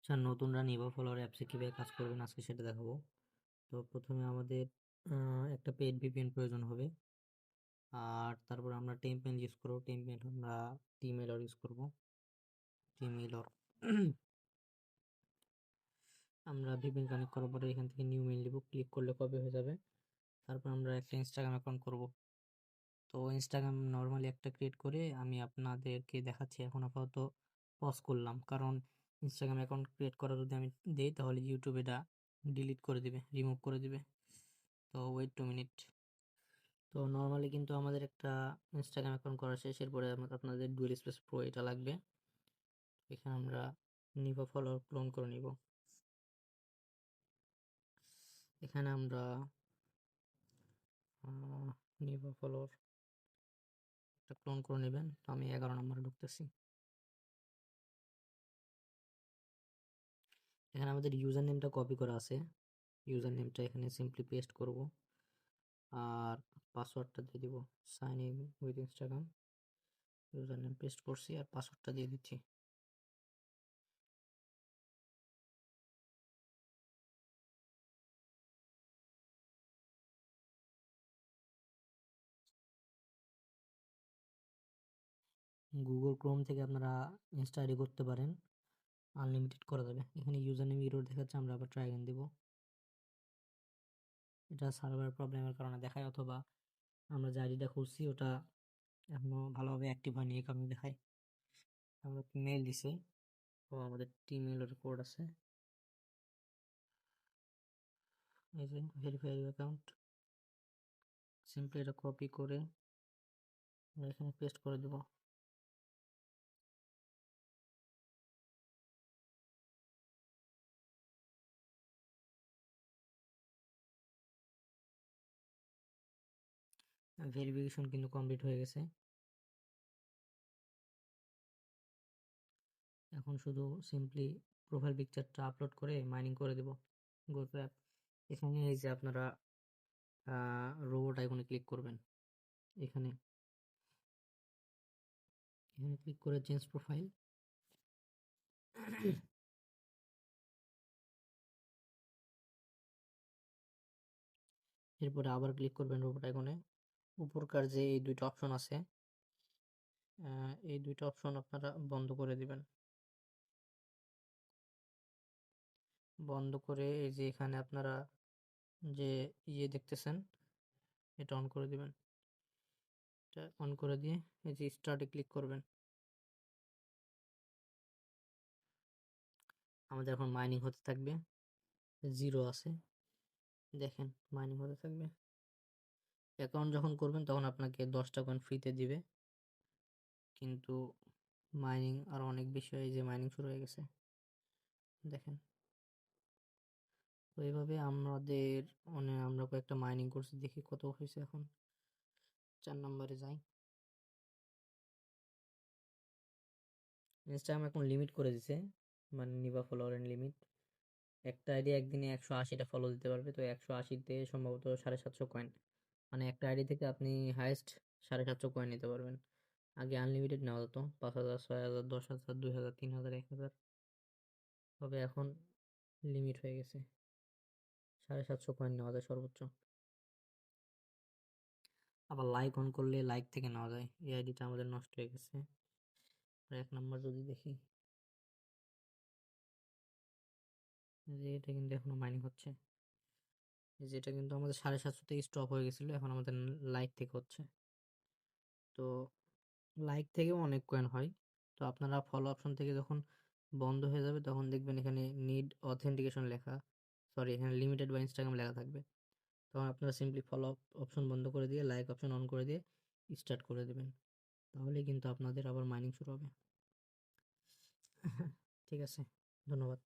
আচ্ছা, নতুনরা নিভো ফলোয়ার অ্যাপসে কীভাবে কাজ করবেন আজকে সেটা দেখাবো। তো প্রথমে আমাদের একটা পেইড ভিপিএন প্রয়োজন হবে। আর তারপর আমরা টেম্পমেল ইউজ করবো। টেম্পমেল আমরা টিমেলর ইউজ করবো। টিমেলর আমরা ভিপিএন কানেক্ট করার পরে এখান থেকে নিউ মেইল দিব, ক্লিক করলে কপি হয়ে যাবে। তারপর আমরা একটা ইনস্টাগ্রাম অ্যাকাউন্ট করব। তো ইনস্টাগ্রাম নর্মালি একটা ক্রিয়েট করে আমি আপনাদেরকে দেখাচ্ছি। এখন আপাতত পজ করলাম, কারণ ইনস্টাগ্রাম অ্যাকাউন্ট ক্রিয়েট করা যদি আমি দেই তাহলে ইউটিউব এটা ডিলিট করে দিবে, রিমুভ করে দিবে। তো ওয়েট 2 মিনিট। তো নর্মালি কিন্তু আমাদের একটা ইনস্টাগ্রাম অ্যাকাউন্ট করা শেষ। এরপরে আপনাদের ডুয়েল স্পেস প্রো এটা লাগবে। এখানে আমরা নিভো ফলোয়ার ক্লোন করে নিব। এখানে আমরা নিভো ফলোয়ার একটা ক্লোন করে নেবেন। তো আমি 11 নম্বরে ঢুকতেছি। এখানে আমাদের ইউজার নেমটা কপি করা আছে। ইউজার নেমটা এখানে সিম্পলি পেস্ট করব, আর পাসওয়ার্ডটা দিয়ে দিব sign in with Instagram. Username paste করছি আর পাসওয়ার্ডটা দিয়ে দিচ্ছি। গুগল ক্রোম থেকে আপনারা ইনস্টা আইডি করতে পারেন, আনলিমিটেড করা যাবে। এখানে ইউজার নেম ইরর দেখাচ্ছে, আমরা আবার ট্রাই অ্যাগেন দিব। এটা সার্ভার প্রবলেমের কারণে দেখায়, অথবা আমরা যে আইডিটা খুলছি ওটা এখনো ভালোভাবে অ্যাক্টিভ হয়নি, এই কারণে দেখায়। আমরা মেল দিছি, তো আমাদের টিমেলের কোড আছে, এই যে ভেরিফাই অ্যাকাউন্ট। সিম্পলি এটা কপি করে আমরা এখানে পেস্ট করে দেব। ভেরিফিকেশন কিন্তু কমপ্লিট হয়ে গেছে। এখন শুধু সিম্পলি প্রোফাইল পিকচারটা আপলোড করে মাইনিং করে দেব গুগল অ্যাপ। এখানে এই যে আপনারা রোবট আইকনে ক্লিক করবেন। এখানে এখানে ক্লিক করে চেঞ্জ প্রোফাইল। এরপরে আবার ক্লিক করবেন রোবট আইকনে। উপরকার যে এই দুইটা অপশন আছে, এই দুইটা অপশন আপনারা বন্ধ করে দিবেন। বন্ধ করে এই যে এখানে আপনারা যে দেখতেছেন এটা অন করে দিবেন। এটা অন করে দিয়ে এই যে স্টার্টে ক্লিক করবেন। আমাদের এখন মাইনিং হতে থাকবে, 0 আছে, দেখেন মাইনিং হতে থাকবে। অ্যাকাউন্ট যখন করবেন তখন আপনাকে 10টা কয়েন ফ্রিতে দিবে, কিন্তু মাইনিং আরো অনেক বেশি হয়। যে মাইনিং শুরু হয়ে গেছে, দেখেন। তো এইভাবে আমাদের আমরা কয়েকটা মাইনিং করছি, দেখি কত হয়েছে। এখন 4 নম্বরে যাই। ইনস্টাগ্রাম এখন লিমিট করে দিছে, মানে নিবা ফলোয়ার লিমিট। একটা আইডি একদিনে 180টা ফলো দিতে পারবে। তো 180তে সম্ভবত 750 কয়েন, মানে একটা আইডি থেকে আপনি হাইয়েস্ট 750 কয়েন নিতে পারবেন। আগে আনলিমিটেড নেওয়া যেত, 5,000, 6,000, 10,000, 2,000, 3,000, 1,000। তবে এখন লিমিট হয়ে গেছে, 750 কয়েন নেওয়া যায় সর্বোচ্চ। আবার লাইক অন করলে লাইক থেকে নেওয়া যায়। এই আইডিটা আমাদের নষ্ট হয়ে গেছে। আর 1 নম্বর যদি দেখি, যে এটা কিন্তু এখনো মাইনিং হচ্ছে। যেটা কিন্তু আমাদের 750 থেকে স্টপ হয়ে গেছিল, এখন আমাদের লাইক থেকে হচ্ছে। তো লাইক থেকেও অনেক কয়েন হয়। তো আপনারা ফলো অপশন থেকে যখন বন্ধ হয়ে যাবে তখন দেখবেন এখানে নিড অথেন্টিকেশন লেখা, সরি এখানে লিমিটেড বা ইনস্টাগ্রাম লেখা থাকবে। তখন আপনারা সিম্পলি ফলো অপশন বন্ধ করে দিয়ে লাইক অপশন অন করে দিয়ে স্টার্ট করে দেবেন। তাহলেই কিন্তু আপনাদের আবার মাইনিং শুরু হবে। ঠিক আছে, ধন্যবাদ।